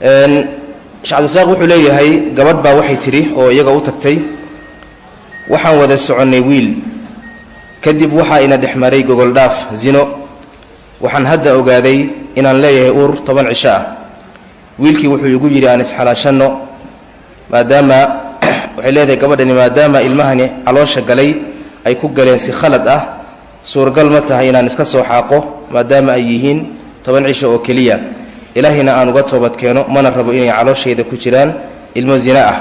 shacab saaq wuxuu leeyahay gabadh baa waxay tiri oo iyaga u tagtay waxaan wada soconay wiil kadib waxa ina dhexmaray gogol dhaaf zino waxaan hadda ogaaday inaan leeyahay uur 10 cisho ah wiilkii wuxuu igu yiri aan isxalaashano maadaama waxay leedahay gabadhani maadaama ilmahani caloosha galay ay ku galeen si khalad ah suuragal ma tahay inaan iska soo xaaqo maadaama ay yihiin 10 cisho oo kaliya ilaahina aan uga toobad keeno mana rabo inay calooshayda ku jiraan ilmo zina ah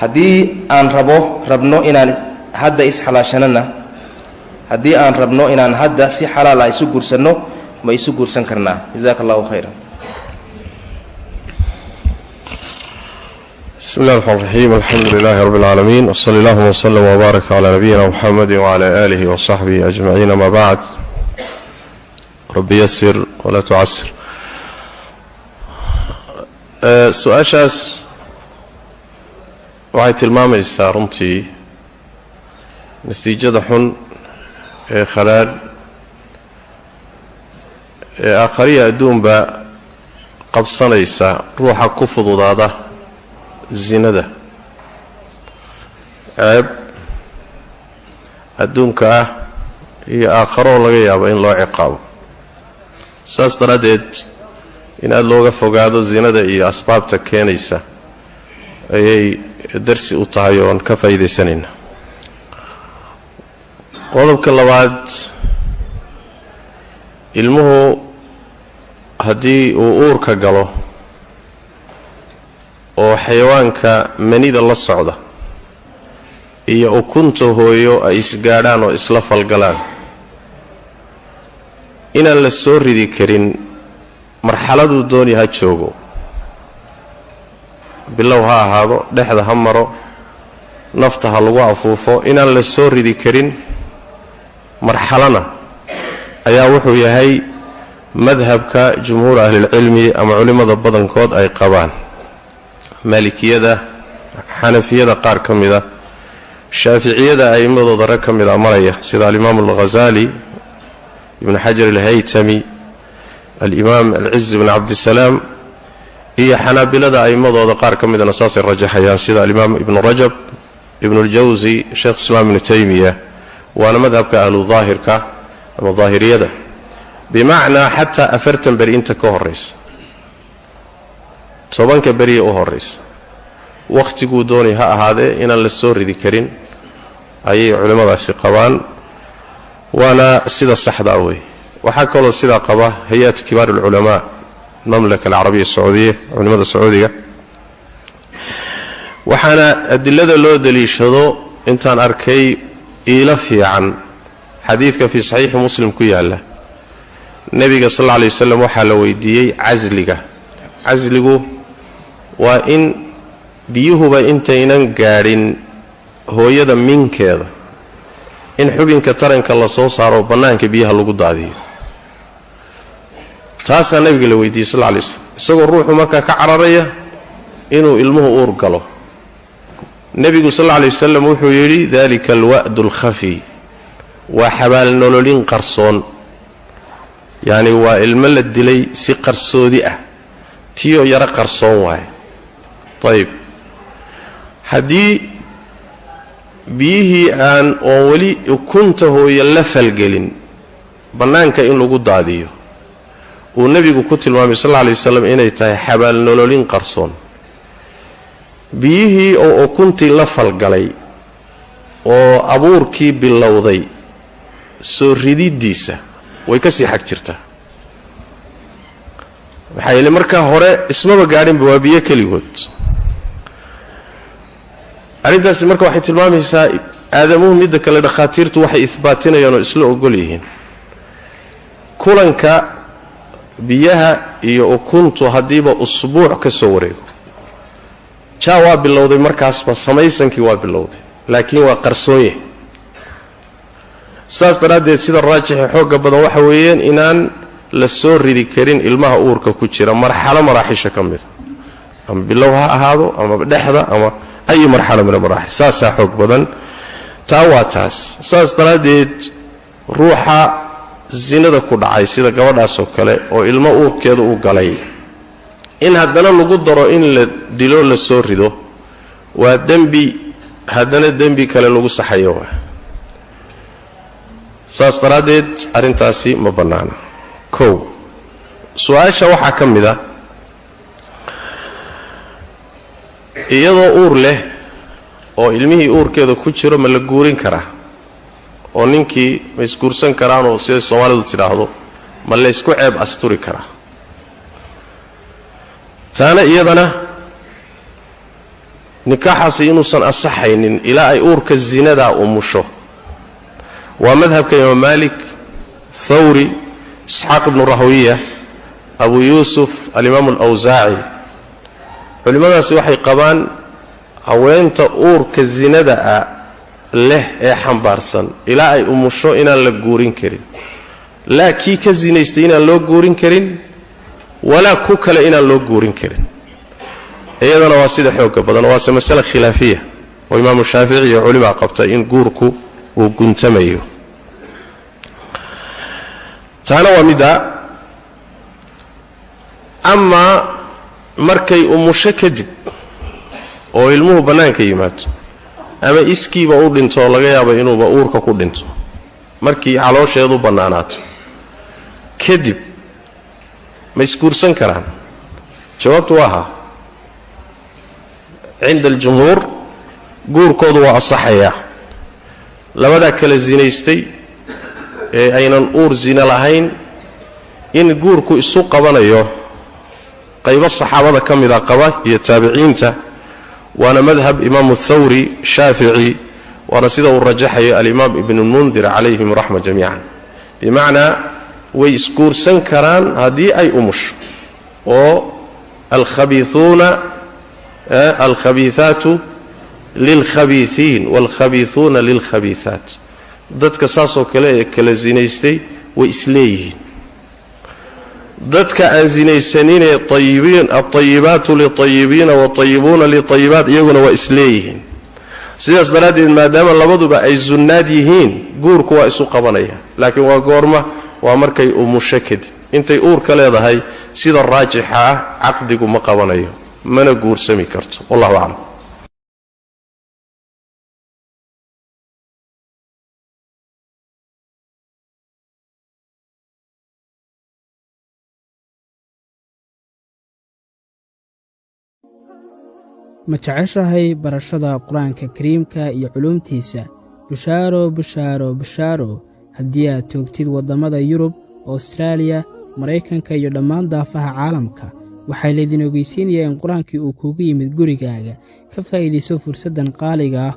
haddii aan rabno inaan hadda isxalaashanana haddii aan rabno inaan hadda si xalaal ah isu guursanno ma isu guursan karnaa jazakallahu khayran بسم الله الرحمن الرحيم الحمد لله رب العالمين وصلى الله وسلم وبارك على نبينا محمد وعلى آله وصحبه أجمعين ما بعد رب يسر ولا تعسر سؤاشاس waxay tilmaamaysaa runtii natiijada xun ee khalaal ee aakhariya adduunba qabsanaysa ruuxa ku fududaada zinada ceeb adduunka ah iyo aakharo laga yaabo in loo ciqaabo saas daradeed in aad looga fogaado zinada iyo asbaabta keenaysa ayay darsi u tahay oon ka faa'iidaysanayna qodobka labaad ilmuhu haddii uu uurka galo oo xayawaanka manida la socda iyo ukunta hooyo ay isgaadhaan oo isla falgalaan inaan la soo ridi karin marxaladuu dooni ha joogo bilow ha ahaado dhexda ha maro nafta ha lagu afuufo inaan la soo ridi karin marxalana ayaa wuxuu yahay madhabka jumhuur ahlilcilmi ama culimmada badankood ay qabaan maalikiyada xanafiyada qaar ka mida shaaficiyada a'imadooda rag ka mida maraya sida alimaam alghazali ibn xajar alhaytami alimaam alciz ibn cabdisalaam iyo xanaabilada a'imadooda qaar ka midana saasay rajaxayaan sida alimaam ibnu rajab ibnu ljawsi sheekh islaam ibnu taymiya waana madhabka ahlu daahirka ama daahiriyada bimacnaa xataa 40 beri inta ka horaysa 10 beri u horaysa wakhtiguu doonay ha ahaadee inaan la soo ridi karin ayay culimmadaasi qabaan waana sida saxda wey waxaa kaloo sidaa qaba hay-atu kibaar alculamaa المملكة العربية السعودية علماء السعودية وحنا أدلة لو دليشهدو انتان أركي إلفي عن حديثك في صحيح مسلم كياله النبي صلى الله عليه وسلم وحال ويديي عزلقه وإن بيهوبا انتينان قارن هو يدا من كذا إن حبينك ترنك الله صوصارو بنانك بيها لقود عديه taasaa nabiga la weydiiyey sal lay waslm isagoo ruuxu markaa ka cararaya inuu ilmuhu uur galo nebigu sal lay wasalam wuxuu yidhi dalika alwa'du alkhafi waa xabaal nololin qarsoon yacni waa ilmo la dilay si qarsoodi ah tiyoo yaro qarsoon waaye ayib haddii biyihii aan oon weli ukunta hooye la falgelin bannaanka in lagu daadiyo uu nabigu ku tilmaamay sallallahu alayhi wasallam inay tahay xabaal nololin qarsoon biyihii oo ukuntii la falgalay oo abuurkii bilowday soo rididiisa way ka sii xag jirtaa waxa ay markaa hore ismaba gaadhin waa biyo kaligood arintaasi marka waxay tilmaamaysaa aadamuhu midda kale dhaqaatiirtu waxay isbaatinayaan oo isla ogol yihiin kulanka biyaha iyo ukuntu hadiiba usbuuc ka soo wareego waa bilowday markaasba samaysankii waa bilowday laakiin waa qarsoonye saas daraaddeed sida raajixa xooga badan waxa weeyaan inaan la soo ridi karin ilmaha uurka ku jira marxalo maraaxisha ka mid ama bilow ha ahaado ama dhexda ama ay marxalo min maraaxil saasaa xoog badan taa waa taas saas daraaddeed ruuxa zinada ku dhacay sida gabadhaas oo kale oo ilmo uurkeedu u galay in haddana lagu daro in la dilo la soo rido waa dembi haddana dembi kale lagu saxayo waa saas daraaddeed arrintaasi ma bannaana kow su-aasha waxaa ka mid ah iyadoo uur leh oo ilmihii uurkeeda ku jiro ma la guurin karaa oo ninkii ma isguursan karaan oo sida Soomaalidu tidhaahdo ma la isku ceeb asturi karaa taana iyadana nikaaxaasi inuusan asaxaynin ilaa ay uurka zinada umusho waa madhabka Imaam Malik Thawri Ishaq ibn Rahawiya Abu Yusuf al-Imam al-Awza'i culimadaasi waxay qabaan haweenta uurka zinada leh ee xambaarsan ilaa ay umusho inaan la guurin karin laakiin ka zinaystay inaan loo guurin karin wala ku kale inaan loo guurin karin iyadana waa sida xoog badan waa mas'ala khilaafiya oo Imam Shaafici iyo culimo qabtay in guurku uu guntamayo taana waa mida ama markay umusho kadib oo ilmuhu banaanka yimaado ama iskiiba u dhinto laga yaabo inuuba uurka ku dhinto markii caloosheedu banaanaato kadib ma isguursan karaan jawaabtu waa عند الجمهور guurkoodu waa asaxaya labada kala zinaystay ee aynan uur zina lahayn in guurku isu qabanayo qaybo saxaabada kamida qaba iyo taabiciinta waana madhab Imam Thawri Shafi'i waana sida uu rajaxay al-Imam Ibn al-Mundhir alayhim rahma jami'an bimaana way isguursan karaan hadii ay umush oo al-khabithuna الخبيثات للخبيثين والخبيثون للخبيثات dadka saasoo kala zinaystay way isleeyihiin dadka aan zinaysanin ee tayyibin at-tayyibatu lit-tayyibin wa tayyibuna lit-tayyibat iyaguna waa isleeyihiin sidaas daradeed maadaama labaduba ay sunnaad yihiin guurku waa isu qabanaya laakiin waa goorma waa markay umusho kadib intay uur ka leedahay sida raajixa ah aqdigu ma qabanayo mana guursami karto wallahu a'lam ma jeceshahay barashada quraanka kariimka iyo culumtiisa bishaaro bishaaro bishaaro haddii aad toogtid wadamada Yurub Australia Mareykanka iyo dhammaan daafaha caalamka waxay leedin ogeysiinayaan in quraankii uu kugu yimid gurigaaga ka faa'iideyso fursadan qaaliga ah